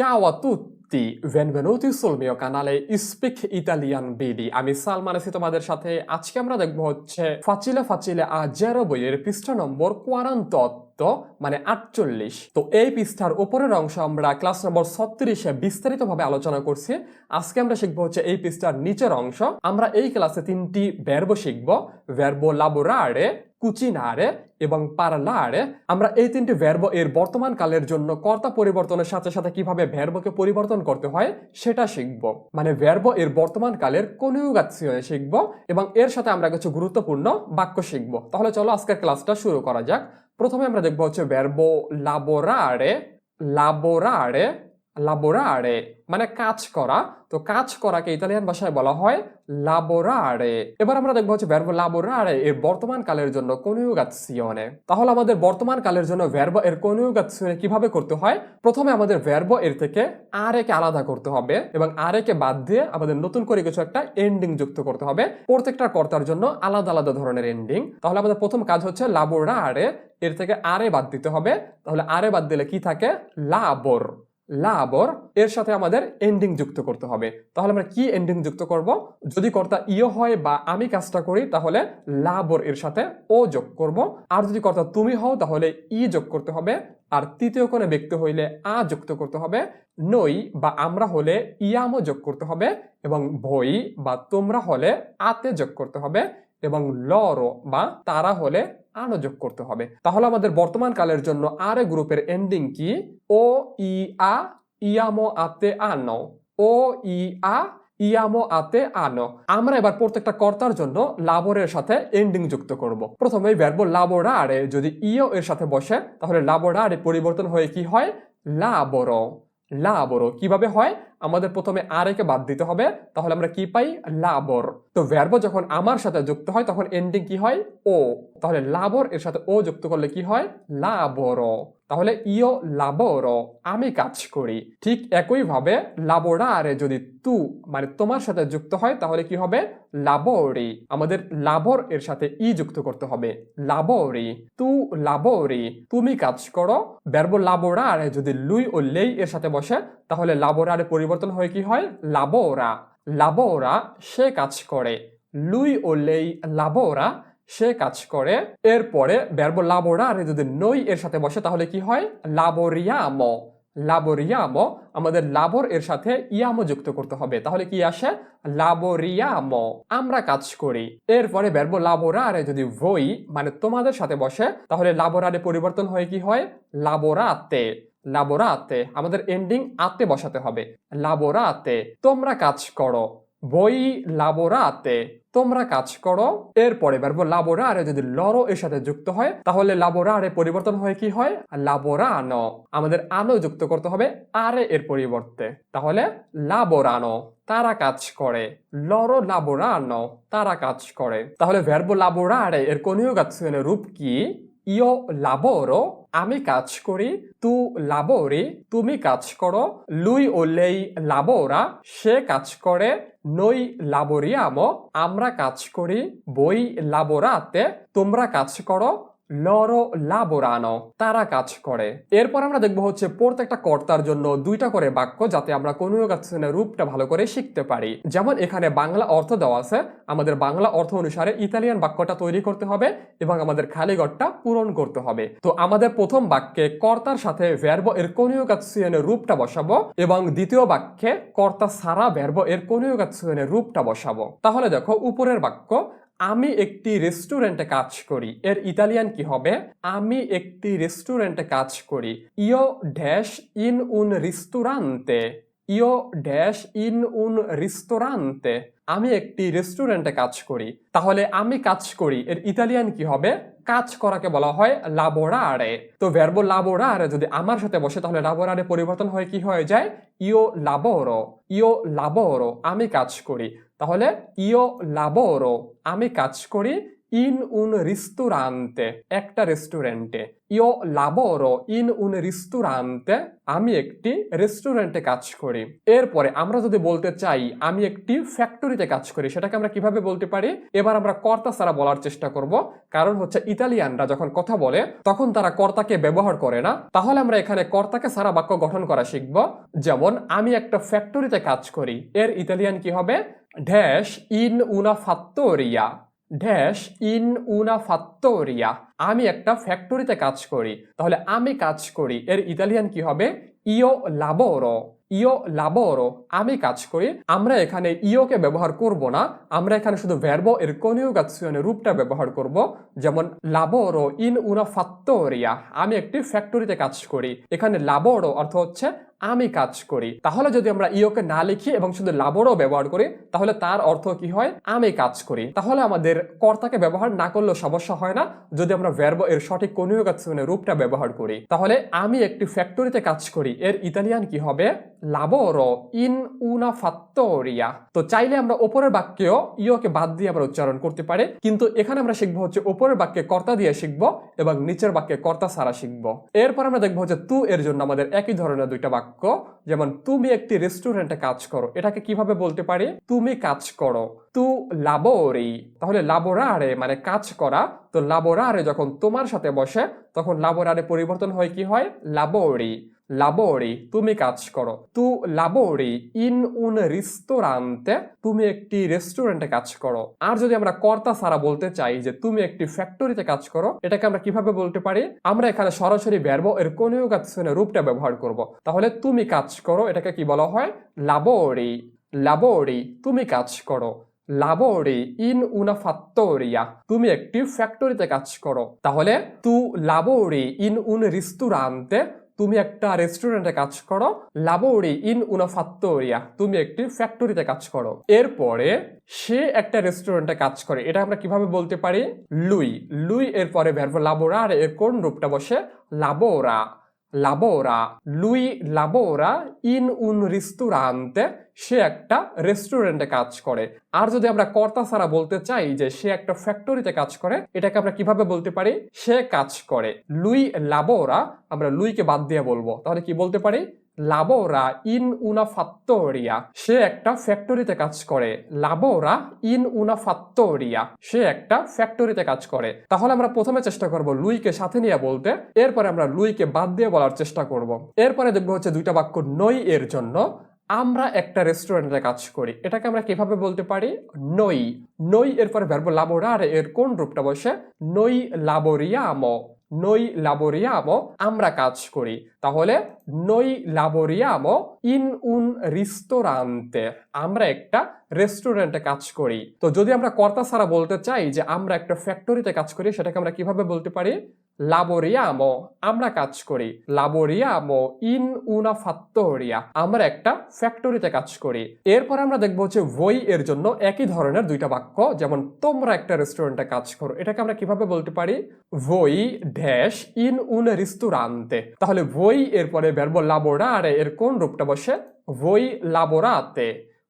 Ciao a tutti, benvenuti sul mio canale Speak Italian BD। আমি সালমান আছি তোমাদের সাথে। আজকে আমরা দেখবো হচ্ছে ফাচিলে ফাচিলে a zero বইয়ের পৃষ্ঠা নম্বর 48 মানে 48। তো এই পৃষ্ঠার উপরের অংশ আমরা ক্লাস নম্বর 36-এ বিস্তারিতভাবে আলোচনা করছি। আজকে আমরা শিখবো হচ্ছে এই পৃষ্ঠার নিচের অংশ। আমরা এই ক্লাসে তিনটি ভার্ব শিখবো, ভার্বো lavorare, কুচিনারে এবং পারলারে। আমরা এই তিনটি ভার্ব এর বর্তমান কালের জন্য কর্তা পরিবর্তনের সাথে সাথে কিভাবে ভার্বকে পরিবর্তন করতে হয় সেটা শিখব। মানে ভার্ব এর বর্তমান কালের কনজুগেশন শিখব এবং এর সাথে আমরা কিছু গুরুত্বপূর্ণ বাক্য শিখব। তাহলে চলো আজকের ক্লাসটা শুরু করা যাক। প্রথমে আমরা দেখব হচ্ছে ভার্বো lavorare, lavorare, lavorare মানে কাজ করা। তো কাজ করাকে ইতালিয়ান ভাষায় বলা হয় lavorare। এবার আমরা দেখব হচ্ছে ভার্বো lavorare এর বর্তমান কালের জন্য কনজুগেশনে। তাহলে আমাদের বর্তমান কালের জন্য ভার্ব এর কনজুগেশনে কিভাবে করতে হয়? প্রথমে আমাদের ভার্ব এর থেকে are কে আলাদা করতে হবে এবং are কে বাদ দিয়ে আমাদের নতুন করে কিছু একটা এন্ডিং যুক্ত করতে হবে। প্রত্যেকটা কর্তার জন্য আলাদা আলাদা ধরনের এন্ডিং। তাহলে আমাদের প্রথম কাজ হচ্ছে lavorare, এর থেকে are বাদ দিতে হবে। তাহলে are বাদ দিলে কি থাকে? labor, labor। এর সাথে আমাদের এন্ডিং যুক্ত করতে হবে। তাহলে আমরা কি এন্ডিং যুক্ত করব? যদি কর্তা ইও হয় বা আমি কাজটা করি তাহলে labor এর সাথে ও যোগ করব। আর যদি কর্তা তুমি হও তাহলে ই যোগ করতে হবে। আর তৃতীয় কোনো ব্যক্তি হইলে আ যুক্ত করতে হবে। নই বা আমরা হলে ইয়ামো যোগ করতে হবে এবং ভই বা তোমরা হলে আতে যোগ করতে হবে এবং লরো বা তারা হলে আনো যোগ করতে হবে। তাহলে আমাদের বর্তমান কালের জন্য আরে গ্রুপের এন্ডিং কি? ও ই আ ইয়ামো আতে আনো, ও ই আ ইয়ামো আতে আনো। আমরা এবার প্রত্যেকটা কর্তার জন্য লাবরের সাথে এন্ডিং যুক্ত করব। প্রথমে ভার্বো lavorare যদি ইও এর সাথে বসে তাহলে lavorare পরিবর্তন হয়ে কি হয়? laboro, laboro। কিভাবে হয়? আমাদের প্রথমে are কে বাদ দিতে হবে। তাহলে আমরা কি পাই? labor। তো ভার্ব যখন আমার সাথে যুক্ত হয় তখন এন্ডিং কি হয়? ও। তাহলে labor এর সাথে ও যুক্ত করলে কি হয়? laboro। তাহলে ইও laboro আমি কাজ করি। ঠিক একই ভাবে lavorare যদি তু মানে তোমার সাথে যুক্ত হয় তাহলে কি হবে? labori। আমাদের labor এর সাথে ই যুক্ত করতে হবে। labori, তু labori তুমি কাজ করো। ভার্বো lavorare যদি lui ও lei এর সাথে বসে তাহলে lavorare পরিবর্তন হয়ে কি হয়? labora, labora সে কাজ করে। lui ও lei labora সে কাজ করে। এরপরে ভার্বো lavorare যদি noi এর সাথে বসে তাহলে কি হয়? laboriamo, laboriamo আমাদের labor এর সাথে ইয়ামো যুক্ত করতে হবে। তাহলে কি আসে? laboriamo আমরা কাজ করি। এরপরে ভার্বো lavorare যদি voi মানে তোমাদের সাথে বসে তাহলে lavorare পরিবর্তন হয়ে কি হয়? lavorate, lavorate আমাদের এন্ডিং আতে বসাতে হবে। lavorate তোমরা কাজ করো। voi lavorate তোমরা কাজ করো। এরপরে ভার্বো lavorare যদি লরো এর সাথে যুক্ত হয় তাহলে lavorare পরিবর্তন হয়ে কি হয়? lavorano আমাদের আনো যুক্ত করতে হবে are এর পরিবর্তে। তাহলে lavorano তারা কাজ করে। লরো lavorano তারা কাজ করে। তাহলে ভার্বো lavorare এর কনজুগেশনের রূপ কি? ইও lavoro আমি কাজ করি, তু labori তুমি কাজ করো, lui ও lei lavora সে কাজ করে, noi lavoriamo আমরা কাজ করি, voi lavorate তোমরা কাজ করো, loro lavorano তারা কাজ করে। এরপর আমরা দেখব হচ্ছে প্রত্যেকটা কর্তার জন্য দুইটা করে বাক্য যাতে আমরা কনজুগেশনের রূপটা ভালো করে শিখতে পারি। যেমন এখানে বাংলা অর্থ দেওয়া আছে, আমাদের বাংলা অর্থ অনুসারে ইতালিয়ান বাক্যটা তৈরি করতে হবে এবং আমাদের খালি ঘরটা পূরণ করতে হবে। তো আমাদের প্রথম বাক্যে কর্তার সাথে ভার্বো এর কনজুগেশনের রূপটা বসাবো এবং দ্বিতীয় বাক্যে কর্তা ছাড়া ভার্বো এর কনজুগেশনের রূপটা বসাবো। তাহলে দেখো উপরের বাক্য আমি একটি রেস্টুরেন্টে কাজ করি এর ইতালিয়ান কি হবে? আমি একটি রেস্টুরেন্টে কাজ করি। ইও ড্যাশ ইন উন রিস্টোরান্তে, ইও ড্যাশ ইন উন রিস্টোরান্তে আমি একটি রেস্টুরেন্টে কাজ করি। তাহলে আমি কাজ করি এর ইতালিয়ান কি হবে? কাজ করাকে বলা হয় lavorare। তো ভার্বো lavorare যদি আমার সাথে বসে তাহলে lavorare পরিবর্তন হয়ে কি হয়ে যায়? io lavoro, io lavoro আমি কাজ করি। তাহলে ইও lavoro আমি কাজ করি, in un ristorante, একটা রেস্টুরেন্টে। io lavoro in un ristorante, আমি একটি রেস্টুরেন্টে কাজ করি। এরপরে আমরা যদি বলতে চাই আমি একটি ফ্যাক্টরিতে কাজ করি, সেটাকে আমরা কিভাবে বলতে পারি? এবার আমরা কর্তা ছাড়া বলার চেষ্টা করব, কারণ হচ্ছে ইতালিয়ানরা যখন কথা বলে তখন তারা কর্তাকে ব্যবহার করে না। তাহলে আমরা এখানে কর্তাকে ছাড়া বাক্য গঠন করা শিখব। যেমন আমি একটা ফ্যাক্টরিতে কাজ করি, এর ইতালিয়ান কি হবে? ড্যাশ ইন উনা ফাত্তরিয়া, ড্যাশ ইন উনা ফাত্তরিয়া, আমি একটা ফ্যাক্টরিতে কাজ করি। তাহলে আমি কাজ করি এর ইতালিয়ান কি হবে? ইও লাবোরো, ইও লাবোরো, আমি কাজ করি। আমরা এখানে ইওকে ব্যবহার করব না, আমরা এখানে শুধু ভার্বো এর কনিউগাসিয়নের রূপটা ব্যবহার করব। যেমন লাবোরো ইন উনা ফাত্তরিয়া, আমি একটি ফ্যাক্টরিতে কাজ করি। এখানে লাবোরো অর্থ হচ্ছে আমি কাজ করি। তাহলে যদি আমরা ইওকে না লিখি এবং শুধু লাবোরো ব্যবহার করি তাহলে তার অর্থ কি হয়? আমি কাজ করি। তাহলে আমাদের কর্তাকে ব্যবহার না করলেও সমস্যা হয় না যদি আমরা ভার্বো এর সঠিক কনিউগাসিয়নের রূপটা ব্যবহার করি। তাহলে আমি একটি ফ্যাক্টরিতে কাজ করি এর ইতালিয়ান কি হবে? lavoro in una fattoria। তো চাইলে আমরা উপরের বাক্যেও ইওকে বাদ দিয়ে আমরা উচ্চারণ করতে পারি, কিন্তু এখানে আমরা শিখবো হচ্ছে উপরের বাক্যে কর্তা দিয়ে শিখবো এবং নিচের বাক্যে কর্তা ছাড়া শিখবো। এরপর আমরা দেখবো হচ্ছে তু এর জন্য আমাদের একই ধরনের দুইটা বাক্য। যেমন তুমি একটি রেস্টুরেন্টে কাজ করো, এটাকে কিভাবে বলতে পারি? তুমি কাজ করো, তু লাবোরি। তাহলে লাবোরারে মানে কাজ করা, তো লাবোরারে যখন তোমার সাথে বসে তখন লাবোরারে পরিবর্তন হয় কি হয়? লাবোরি, লাবোরি, তুমি কাজ করো। তু লাবোরি ইন উন রিস্টোরান্তে, তুমি একটি রেস্টুরেন্টে কাজ করো। আর যদি আমরা কর্তা ছাড়া বলতে চাই যে তুমি একটি ফ্যাক্টরিতে কাজ করো, এটাকে আমরা কিভাবে বলতে পারি? আমরা এখানে সরাসরি ভার্বো এর কনিউগাসিয়নের রূপটা ব্যবহার করব। তাহলে তুমি কাজ করো, এটাকে কি বলা হয়? লাবোরি, লাবোরি, তুমি কাজ করো। lavori in una fattoria, তুমি একটি ফ্যাক্টরিতে কাজ করো। তাহলে তু lavori in un ristorante, তুমি একটা রেস্টুরেন্টে কাজ করো। lavori in una fattoria, তুমি একটি ফ্যাক্টরিতে কাজ করো। এরপরে সে একটা রেস্টুরেন্টে কাজ করে, এটা আমরা কিভাবে বলতে পারি? lui, lui এর পরে ভার্ব lavorare এর কোন রূপটা বসে? lavora, lavora, lui lavora in un ristorante, সে একটা রেস্টুরেন্টে কাজ করে। আর যদি আমরা কর্তা ছাড়া বলতে চাই যে সে একটা ফ্যাক্টরিতে কাজ করে, এটাকে আমরা কিভাবে বলতে পারি? সে কাজ করে। lui lavora, আমরা লুইকে বাদ দিয়ে বলবো, তাহলে কি বলতে পারি? lavora in una fattoria, সে একটা ফ্যাক্টরিতে কাজ করে। lavora in una fattoria, সে একটা ফ্যাক্টরিতে কাজ করে। তাহলে আমরা প্রথমে চেষ্টা করব লুইকে সাথে নিয়ে বলতে, এরপরে আমরা লুইকে বাদ দিয়ে বলার চেষ্টা করব। এরপরে দেখবো হচ্ছে দুইটা বাক্য নই এর জন্য। আমরা একটা রেস্টুরেন্টে কাজ করি, এটাকে আমরা কিভাবে বলতে পারি? নই, নই এরপরে ভার্বো লাবোরারে এর কোন রূপটা বসে? noi lavoriamo, noi lavoriamo, আমরা কাজ করি। তাহলে noi lavoriamo in un ristorante, আমরা একটা রেস্টুরেন্টে কাজ করি। তো যদি আমরা কর্তা ছাড়া বলতে চাই যে আমরা একটা ফ্যাক্টরিতে কাজ করি, সেটাকে আমরা কিভাবে বলতে পারি? lavoriamo, আমরা কাজ করি। lavoriamo in una fattoria, আমরা একটা ফ্যাক্টরিতে কাজ করি। এরপর আমরা দেখবো হচ্ছে voi এর জন্য একই ধরনের দুইটা বাক্য। যেমন তোমরা একটা রেস্টুরেন্টে কাজ করো, এটাকে আমরা কিভাবে বলতে পারি? voi dash in un ristorante, তাহলে voi এরপরে ভার্বো lavorare এর কোন রূপটা বসে? voi lavorate,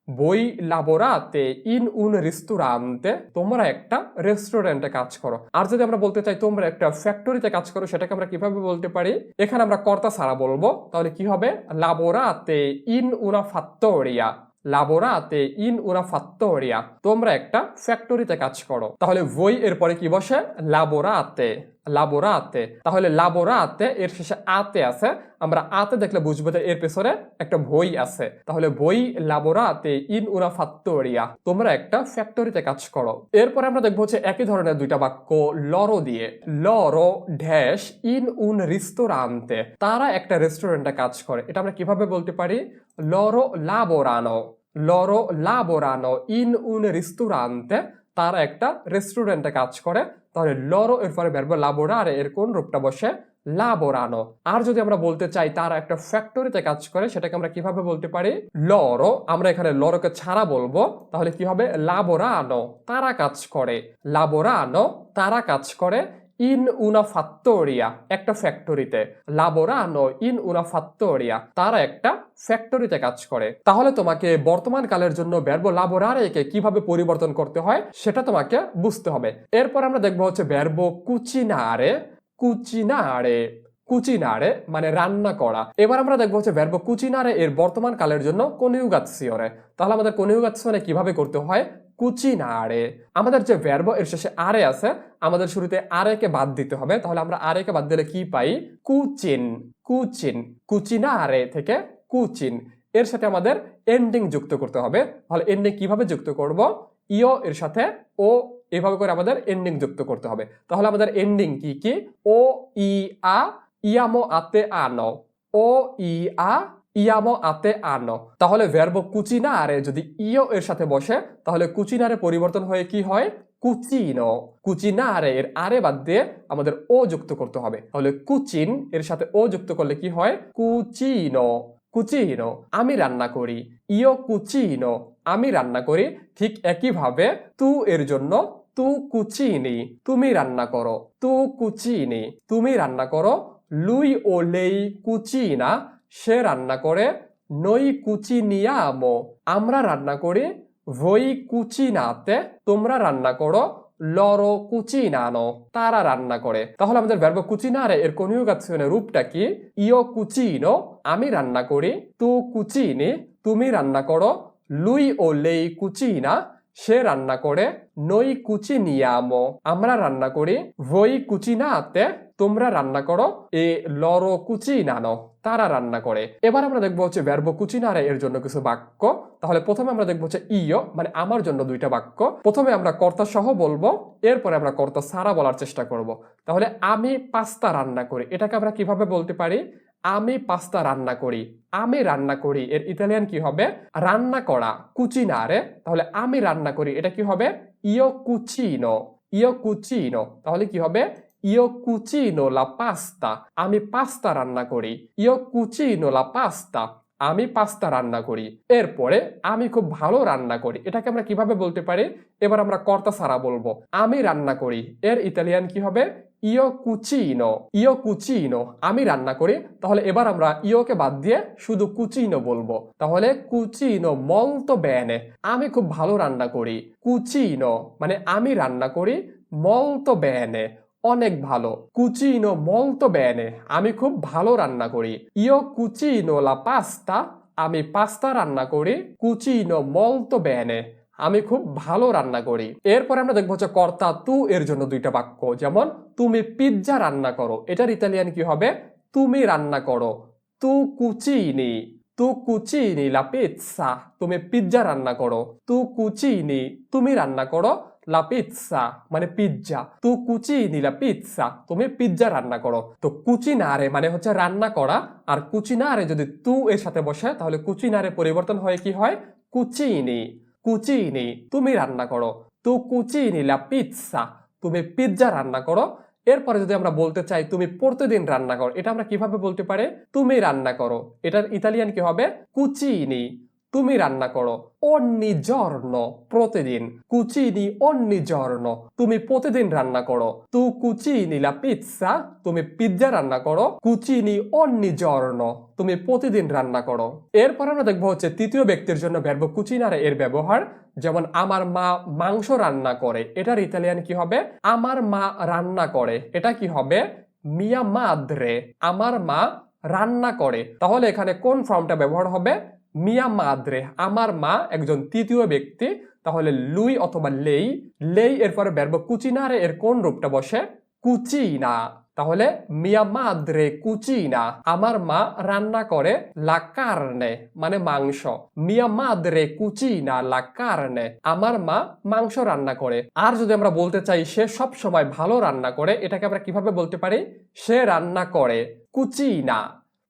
voi lavorate in un ristorante, তোমরা একটা রেস্টুরেন্টে কাজ করো। আর যদি আমরা বলতে চাই তোমরা একটা ফ্যাক্টরিতে কাজ করো, সেটাকে আমরা কিভাবে বলতে পারি? এখানে আমরা কর্তা ছাড়া বলবো, তাহলে কি হবে? lavorate in una fattoria, lavorate in una fattoria, তোমরা একটা ফ্যাক্টরিতে কাজ করো। তাহলে voi এর পরে কি বসে? lavorate, lavorate, তাহলে lavorate এর শেষে আতে আছে, আমরা আতে দেখলে বুঝবো যে এর পেছনে একটা voi আছে। তাহলে voi lavorate in una fattoria, তোমরা একটা ফ্যাক্টরিতে কাজ করো। এরপরে আমরা দেখবো হচ্ছে একই ধরনের দুইটা বাক্য loro দিয়ে। loro dash in un ristorante, তারা একটা রেস্টুরেন্টে কাজ করে, এটা আমরা কিভাবে বলতে পারি? loro lavorano, loro lavorano in un ristorante, তারা একটা রেস্টুরেন্টে কাজ করে। তাহলে loro এর পরে ভার্ব lavorare এর কোন রূপটা বসে? lavorano। আর যদি আমরা বলতে চাই তারা একটা ফ্যাক্টরিতে কাজ করে, সেটাকে আমরা কিভাবে বলতে পারি? loro, আমরা এখানে loroকে ছাড়া বলবো, তাহলে কি হবে? lavorano, তারা কাজ করে। lavorano, তারা কাজ করে। in una fattoria, একটা ফ্যাক্টরিতে। lavorano in una fattoria, তারা একটা ফ্যাক্টরিতে কাজ করে। তাহলে তোমাকে বর্তমান কালের জন্য ভার্ব লাবোরারেকে কিভাবে পরিবর্তন করতে হয় সেটা তোমাকে বুঝতে হবে। এরপর আমরা দেখবো হচ্ছে ভার্ব কুচিনারে। কুচিনারে কুচিনারে মানে রান্না করা। এবার আমরা দেখবো হচ্ছে ভার্ব কুচিনারে এর বর্তমান কালের জন্য কনিউগাসিওনে। তাহলে আমাদের কনিউগাসিওনে কিভাবে করতে হয়? কুচিনারে। আমাদের যে ভার্ব এর শেষে আরে আছে, আমাদের শুরুতে আরে কে বাদ দিতে হবে। তাহলে আমরা আরে কে বাদ দিলে কি পাই? কুচিন। কুচিন। কুচিনারে থেকে কুচিন। এর সাথে আমাদের এন্ডিং যুক্ত করতে হবে। তাহলে এন্ডিং কিভাবে যুক্ত করব? ইও এর সাথে ও, এভাবে করে আমাদের এন্ডিং যুক্ত করতে হবে। তাহলে আমাদের এন্ডিং কি কি? ও ই আ ইয়ামো আতে আনো। ও ই আ ইয়ামো আতে আনো। তাহলে ভার্ব কুচিনারে যদি ইও এর সাথে বসে, তাহলে কুচিনারে পরিবর্তন হয়ে কি হয়? কুচিনো। কুচিনারে এর আরে বাদ দিয়ে আমাদের ও যুক্ত করতে হবে। তাহলে কুচিন এর সাথে ও যুক্ত করলে কি হয়? কুচিনো। কুচিনো আমি রান্না করি। ইও কুচিনো আমি রান্না করি। ঠিক একইভাবে তু এর জন্য তু কুচিনি তুমি রান্না করো। তু কুচিনি তুমি রান্না করো। লুই ও লেই কুচিনা সে রান্না করে। নই কুচিনিয়ামো আমরা রান্না করি। voi cucinate তোমরা রান্না করো। loro cucinano তারা রান্না করে। তাহলে আমাদের ভার্ব কুচিনারে এর কনিউগাসিওনের রূপটা কি? io cucino আমি রান্না করি। tu cucini তুমি রান্না করো। lui o lei cucina সে রান্না করে। noi cuciniamo আমরা রান্না করি। voi cucinate তোমরা রান্না করো। e loro cucinano তারা রান্না করে। এবার আমরা দেখবো হচ্ছে ভার্ব কুচিনারে এর জন্য কিছু বাক্য। তাহলে প্রথমে আমরা দেখবো হচ্ছে ইও মানে আমার জন্য দুইটা বাক্য। প্রথমে আমরা কর্তা সহ বলবো, এরপরে আমরা কর্তা ছাড়া বলার চেষ্টা করব। তাহলে আমি পাস্তা রান্না করি, এটাকে আমরা কিভাবে বলতে পারি? আমি পাস্তা রান্না করি। আমি রান্না করি এর ইতালিয়ান কি হবে? রান্না করা। কুচিনারে। তাহলে আমি রান্না করি এটা কি হবে? ইও কুচিনো। ইও কুচিনো তাহলে কি হবে? ইও কুচিনো লা পাস্তা আমি পাস্তা রান্না করি। ইও কুচিনো লা পাস্তা আমি পাস্তা রান্না করি। এরপরে আমি খুব ভালো রান্না করি, এটাকে আমরা কিভাবে বলতে পারি? এবার আমরা কর্তা ছাড়া বলবো। আমি রান্না করি এর ইতালিয়ান কি হবে? ইও কুচিনো। ইও কুচিনো আমি রান্না করি। তাহলে এবার আমরা ইওকে বাদ দিয়ে শুধু কুচিনো বলবো। তাহলে কুচিনো মলতো বেনে আমি খুব ভালো রান্না করি। কুচিনো মানে আমি রান্না করি। মলতো বেনে অনেক ভালো। কুচিনো মলতো বেনে আমি খুব ভালো রান্না করি। ইও কুচিনো লা পাস্তা আমি পাস্তা রান্না করি। কুচিনো মলতো বেনে আমি খুব ভালো রান্না করি। এরপরে আমরা দেখবো হচ্ছে কর্তা তু এর জন্য দুইটা বাক্য। যেমন তুমি পিৎজা রান্না করো, এটার ইতালিয়ান কি হবে? তুমি রান্না করো। তু কুচিনি। তু কুচিনি লা পিৎজা তুমি পিৎজা রান্না করো। তু কুচিনি তুমি রান্না করো। লা পিৎজা মানে পিৎজা। তু কুচিনি লা পিৎজা তুমি পিৎজা রান্না করো। তো কুচিনারে মানে হচ্ছে রান্না করা, আর কুচিনারে যদি তু এর সাথে বসে তাহলে কুচিনারে পরিবর্তন হয়ে কি হয়? কুচিনি। কুচিনি তুমি রান্না করো। তু কুচিনি লা পিৎজা তুমি পিৎজা রান্না করো। এরপরে যদি আমরা বলতে চাই তুমি প্রতিদিন রান্না করো, এটা আমরা কিভাবে বলতে পারি? তুমি রান্না করো এটার ইতালিয়ান কি হবে? কুচিনি তুমি রান্না করো। ogni giorno প্রতিদিন। কুচিনি ogni giorno তুমি প্রতিদিন রান্না করো। তু কুচিনি লা পিৎজা তুমি পিৎজা রান্না করো। কুচিনি ogni giorno তুমি প্রতিদিন রান্না করো। এরপর আমরা দেখবো হচ্ছে তৃতীয় ব্যক্তির জন্য ভার্ব কুচিনারে এর ব্যবহার। যেমন আমার মা মাংস রান্না করে, এটার ইতালিয়ান কি হবে? আমার মা রান্না করে এটা কি হবে? মিয়া মাদ্রে আমার মা রান্না করে। তাহলে এখানে কোন ফর্মটা ব্যবহার হবে? মিয়া মাদ্রে আমার মা একজন তৃতীয় ব্যক্তি। তাহলে লুই অথবা লেই। লেই এরপরে ভার্ব কুচিনারে এর কোন রূপটা বসে? কুচিনা। তাহলে মিয়া মাদ্রে কুচিনা আমার মা রান্না করে। লা কার্নে মানে মাংস। মিয়া মাদ্রে কুচিনা লা কার্নে আমার মা মাংস রান্না করে। আর যদি আমরা বলতে চাই সে সব সময় ভালো রান্না করে, এটাকে আমরা কিভাবে বলতে পারি? সে রান্না করে। কুচিনা।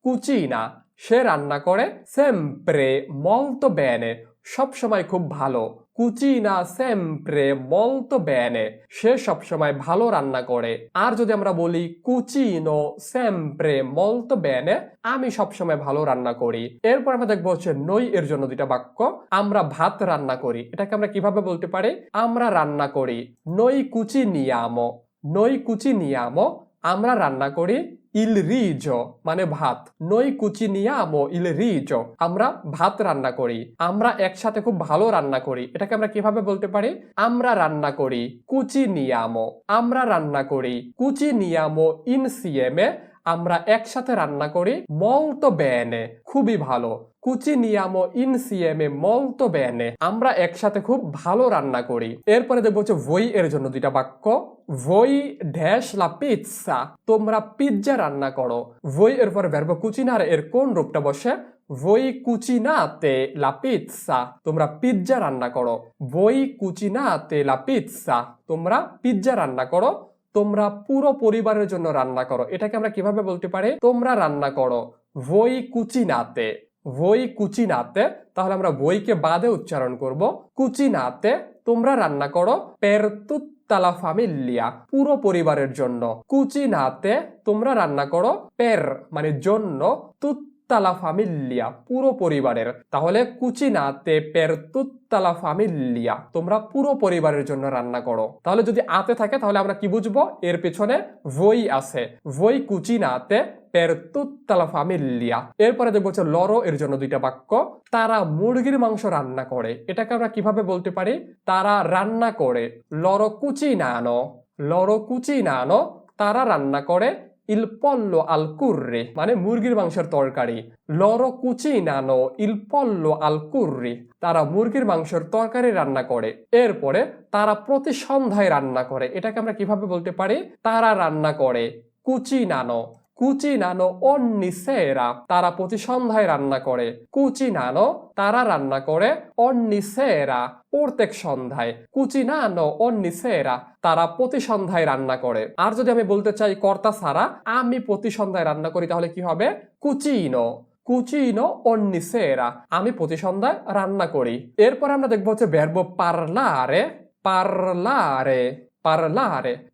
কুচিনা সে রান্না করে। sempre molto bene সব সময় খুব ভালো। কুচিনা sempre molto bene সে সব সময় ভালো রান্না করে। আর যদি আমরা বলি কুচিনো sempre molto bene আমি সব সময় ভালো রান্না করি। এরপর আমরা দেখবো হচ্ছে নই এর জন্য দুইটা বাক্য। আমরা ভাত রান্না করি, এটাকে আমরা কিভাবে বলতে পারি? আমরা রান্না করি। noi cuciniamo। noi cuciniamo আমরা রান্না করি। il riso মানে ভাত। Noi cuciniamo il riso আমরা ভাত রান্না করি। আমরা একসাথে খুব ভালো রান্না করি। এটাকে আমরা কিভাবে বলতে পারি? আমরা রান্না করি cuciniamo আমরা রান্না করি cuciniamo insieme আমরা একসাথে রান্না করি molto bene খুবই ভালো cuciniamo insieme molto bene আমরা একসাথে খুব ভালো রান্না করি। এরপরে দেখবো হচ্ছে voi এর জন্য দুইটা বাক্য। voi dash la pizza তোমরা পিৎজা রান্না করো। voi এর পরে verbo cucinare এর কোন রূপটা বসে? voi cucinate la pizza তোমরা পিৎজা রান্না করো। voi cucinate la pizza তোমরা পিৎজা রান্না করো। তোমরা পুরো পরিবারের জন্য রান্না করো। এটাকে আমরা কিভাবে বলতে পারি? তোমরা রান্না করো voi cucinate voi cucinate তাহলে আমরা বইকে বাদে উচ্চারণ করব cucinate তোমরা রান্না করো per tutta la famiglia পুরো পরিবারের জন্য cucinate তোমরা রান্না করো per মানে জন্য tutta la famiglia পুরো পরিবারের তাহলে cucinate per tutta la famiglia তোমরা পুরো পরিবারের জন্য রান্না করো। তাহলে যদি আতে থাকে তাহলে আমরা কি বুঝবো? এর পেছনে voi আছে voi cucinate per tutta la famiglia এরপরে দেখবো হচ্ছে লরো এর জন্য দুইটা বাক্য। তারা মুরগির মাংস রান্না করে। এটাকে আমরা কিভাবে বলতে পারি? তারা রান্না করে loro cucinano তারা রান্না করে il pollo al curry মানে মুরগির মাংসের তরকারি loro cucinano il pollo al curry তারা মুরগির মাংসের তরকারি রান্না করে। এরপরে তারা প্রতি সন্ধ্যায় রান্না করে। এটাকে আমরা কিভাবে বলতে পারি? তারা রান্না করে cucinano ogni sera তারা প্রতি সন্ধ্যায় রান্না করে cucinano তারা রান্না করে ogni sera প্রত্যেক সন্ধ্যায় cucinano ogni sera তারা প্রতি সন্ধ্যায় রান্না করে। আর যদি আমি বলতে চাই কর্তা ছাড়া আমি প্রতি সন্ধ্যায় রান্না করি তাহলে কি হবে? cucino ogni sera আমি প্রতি সন্ধ্যায় রান্না করি। এরপর আমরা দেখবো হচ্ছে verbo parlare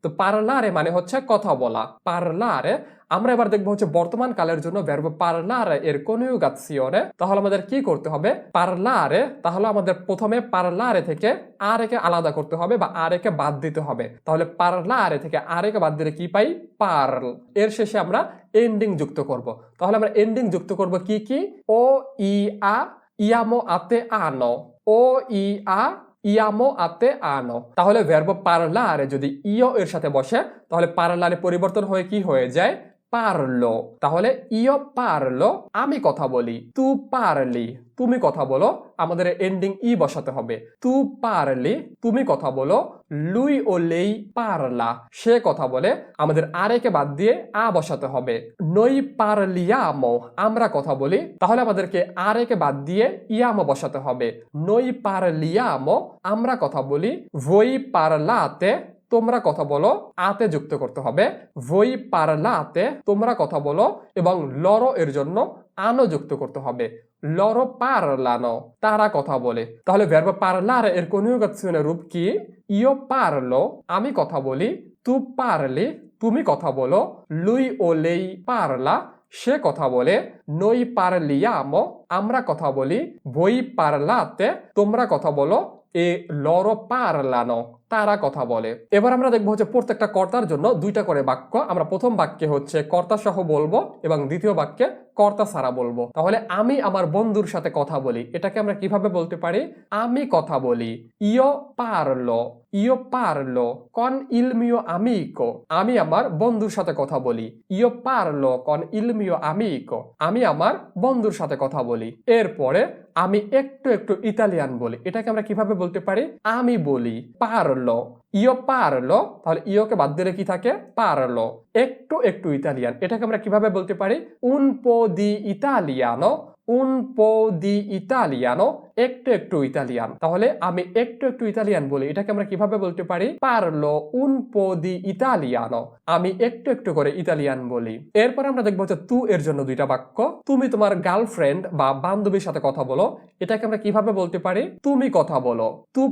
তো parlare মানে হচ্ছে কথা বলা parlare আমরা এবার দেখবো হচ্ছে বর্তমান কালের জন্য verbo parlare এর coniugazione তাহলে আমাদের কি করতে হবে? parlare তাহলে আমাদের প্রথমে parlare থেকে আর একে আলাদা করতে হবে বা আর একে বাদ দিতে হবে। তাহলে parlare থেকে আর একে বাদ দিলে কি পাই? parl এর শেষে আমরা এন্ডিং যুক্ত করব। তাহলে আমরা এন্ডিং যুক্ত করব কি ও ই আ iamo a te ano O E a iamo a te ano তাহলে verbo parlare যদি io এর সাথে বসে তাহলে parlare পরিবর্তন হয়ে কি হয়ে যায়? parlo তাহলে io parlo আমি কথা বলি tu parli তুমি কথা বলো আমাদের এন্ডিং ই বসাতে হবে tu parli তুমি কথা বলো lui o lei parla সে কথা বলে আমাদের আরেকে বাদ দিয়ে আ বসাতে হবে noi parliamo আমরা কথা বলি তাহলে আমাদেরকে আরেকে বাদ দিয়ে iamo বসাতে হবে noi parliamo আমরা কথা বলি voi parlate তোমরা কথা বলো আতে যুক্ত করতে হবে voi parlate তোমরা কথা বলো এবং loro এর জন্য আনো যুক্ত করতে হবে loro parlano তারা কথা বলে। তাহলে verbo parlare এর coniugazione রূপ কি? io parlo আমি কথা বলি tu parli তুমি কথা বলো lui o lei parla সে কথা বলে noi parliamo আমরা কথা বলি voi parlate তোমরা কথা বলো e loro parlano তারা কথা বলে। এবার আমরা দেখবো হচ্ছে প্রত্যেকটা কর্তার জন্য দুইটা করে বাক্য। আমরা প্রথম বাক্যে হচ্ছে কর্তা সহ বলবো এবং দ্বিতীয় বাক্যে কর্তা ছাড়া বলবো। তাহলে আমি আমার বন্ধুর সাথে কথা বলি এটাকে আমরা কিভাবে বলতে পারি? আমি কথা বলি io parlo con il mio amico আমি আমার বন্ধুর সাথে কথা বলি io parlo con il mio amico আমি আমার বন্ধুর সাথে কথা বলি। এরপরে আমি একটু ইতালিয়ান বলি এটাকে আমরা কিভাবে বলতে পারি? আমি বলি parlo io parlo তাহলে ইওকে বাদ দিলে কি থাকে? parlo একটু ইতালিয়ান এটাকে আমরা কিভাবে বলতে পারি? un po' di italiano একটু ইতালিয়ান তাহলে আমি একটু ইতালিয়ান বলি এটাকে আমরা কিভাবে বলতে পারি? parlo un po' di italiano আমি একটু করে ইতালিয়ান বলি। এরপর আমরা দেখবো হচ্ছে তু এর জন্য দুইটা বাক্য। তুমি তোমার গার্লফ্রেন্ড বা বান্ধবীর সাথে কথা বলো এটাকে আমরা কিভাবে বলতে পারি? তুমি কথা বলো tu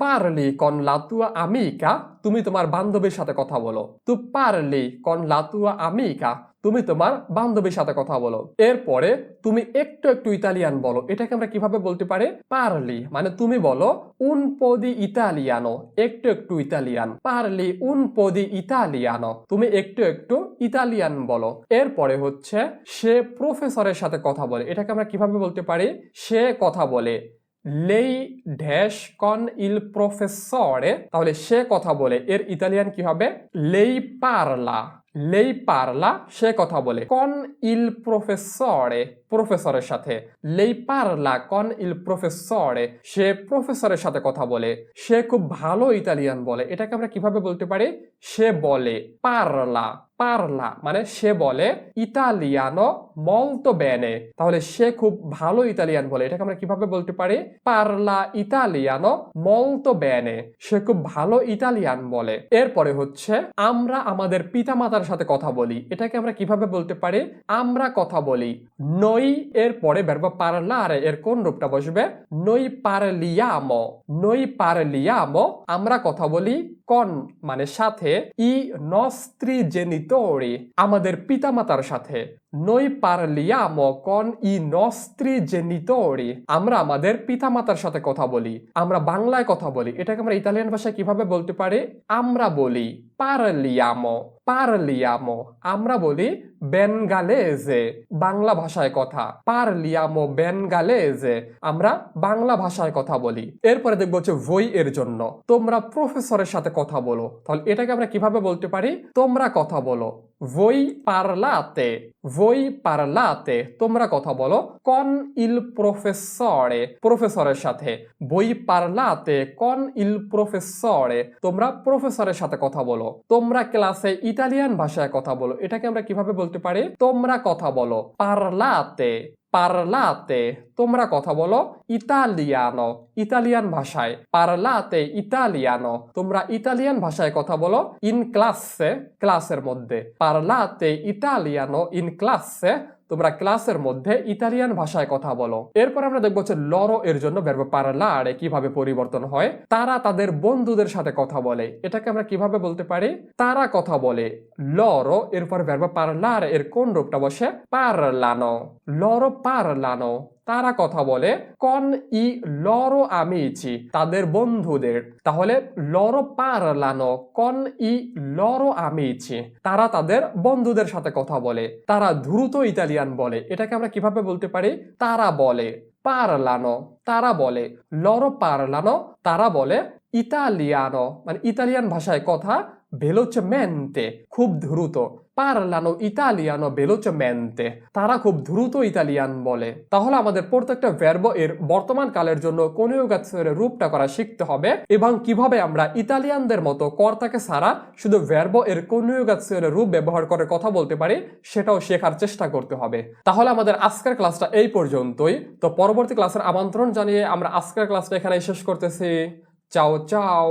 parli con la tua amica তুমি তোমার বান্ধবীর সাথে কথা বলো tu parli con la tua amica তুমি তোমার বান্ধবীর সাথে কথা বলো। এরপরে তুমি একটু একটু ইতালিয়ান বলো, এটাকে আমরা কিভাবে বলতে পারি? পারলি, মানে তুমি বলো un po' di italiano, একটু একটু ইতালিয়ান। পারলি un po' di italiano, তুমি একটু একটু ইতালিয়ান বলো। এরপরে হচ্ছে সে প্রফেসরের সাথে কথা বলে, এটাকে আমরা কিভাবে বলতে পারি? সে কথা বলে lei dash con il professore, তাহলে সে কথা বলে এর ইতালিয়ান কি হবে? lei parla, lei parla, সে কথা বলে con il professore, প্রফেসরের সাথে। lei parla con il professore, সে প্রফেসরের সাথে কথা বলে। সে খুব ভালো ইতালিয়ান বলে, এটাকে আমরা কিভাবে বলতে পারি? সে বলে parla, parla মানে সে বলে ইতালিয়ানো molto bene, তাহলে সে খুব ভালো ইতালিয়ান বলে, এটাকে আমরা কিভাবে বলতে পারি? parla italiano molto bene, সে খুব ভালো ইতালিয়ান বলে। এরপরে হচ্ছে আমরা আমাদের পিতামাতার সাথে কথা বলি, এটাকে আমরা কিভাবে বলতে পারি? আমরা কথা বলি noi, এরপরে verbo parlare এর কোন রূপটা বসবে? noi parliamo, noi parliamo, আমরা কথা বলি con মানে সাথে i nostri genitori, আমাদের পিতামাতার সাথে। noi parliamo con i nostri genitori, আমরা আমাদের পিতামাতার সাথে কথা বলি। আমরা বাংলায় কথা বলি, এটাকে আমরা ইতালিয়ান ভাষায় কিভাবে বলতে পারি? আমরা বলি parliamo, parliamo, আমরা বলি বেনগালেজে, বাংলা ভাষায় কথা। parliamo bengalese, আমরা বাংলা ভাষায় কথা বলি। এরপরে দেখবো হচ্ছে voi এর জন্য, তোমরা প্রফেসরের সাথে কথা বলো, তাহলে এটাকে আমরা কিভাবে বলতে পারি? তোমরা কথা বলো voi parlate, voi parlate, তোমরা কথা বলো con il professore, প্রফেসরের সাথে। voi parlate con il professore, তোমরা প্রফেসরের সাথে কথা বলো। তোমরা ক্লাসে ইতালিয়ান ভাষায় কথা বলো, এটাকে আমরা কিভাবে বলতে পারি? তোমরা কথা বলো parlate, parlate, তোমরা কথা বলো ইতালিয়ানো, ইতালিয়ান ভাষায়। parlate italiano, তোমরা ইতালিয়ান ভাষায় কথা বলো in classe, ক্লাসের মধ্যে। parlate italiano in classe, তোমরা ক্লাসের মধ্যে ইতালিয়ান ভাষায় কথা বলো। এরপর আমরা দেখবো হচ্ছে লরো এর জন্য verbo parlare কিভাবে পরিবর্তন হয়। তারা তাদের বন্ধুদের সাথে কথা বলে, এটাকে আমরা কিভাবে বলতে পারি? তারা কথা বলে লরো, এরপর verbo parlare এর কোন রূপটা বসে? parlano, loro parlano, তারা কথা বলে con i loro amici, তাদের বন্ধুদের। তাহলে loro parlano con i loro amici, তারা তাদের বন্ধুদের সাথে কথা বলে। তারা দ্রুত ইতালিয়ান বলে, এটাকে আমরা কিভাবে বলতে পারি? তারা বলে parlano, তারা বলে loro parlano, তারা বলে ইতালিয়ানো মানে ইতালিয়ান ভাষায় কথা velocemente, খুব দ্রুত। parlano italiano velocemente, তারা খুব দ্রুত ইতালিয়ান বলে। তাহলে আমাদের প্রত্যেকটা ভার্ব এর বর্তমান কালের জন্য কনজুগেশনের রূপটা করা শিখতে হবে, এবং কিভাবে আমরা ইতালিয়ানদের মতো কর্তাকে ছাড়া শুধু ভার্ব এর কনজুগেশনের রূপ ব্যবহার করে কথা বলতে পারি সেটাও শেখার চেষ্টা করতে হবে। তাহলে আমাদের আজকের ক্লাসটা এই পর্যন্তই। তো পরবর্তী ক্লাসের আমন্ত্রণ জানিয়ে আমরা আজকের ক্লাসটা এখানে শেষ করতেছি। চাও চাও।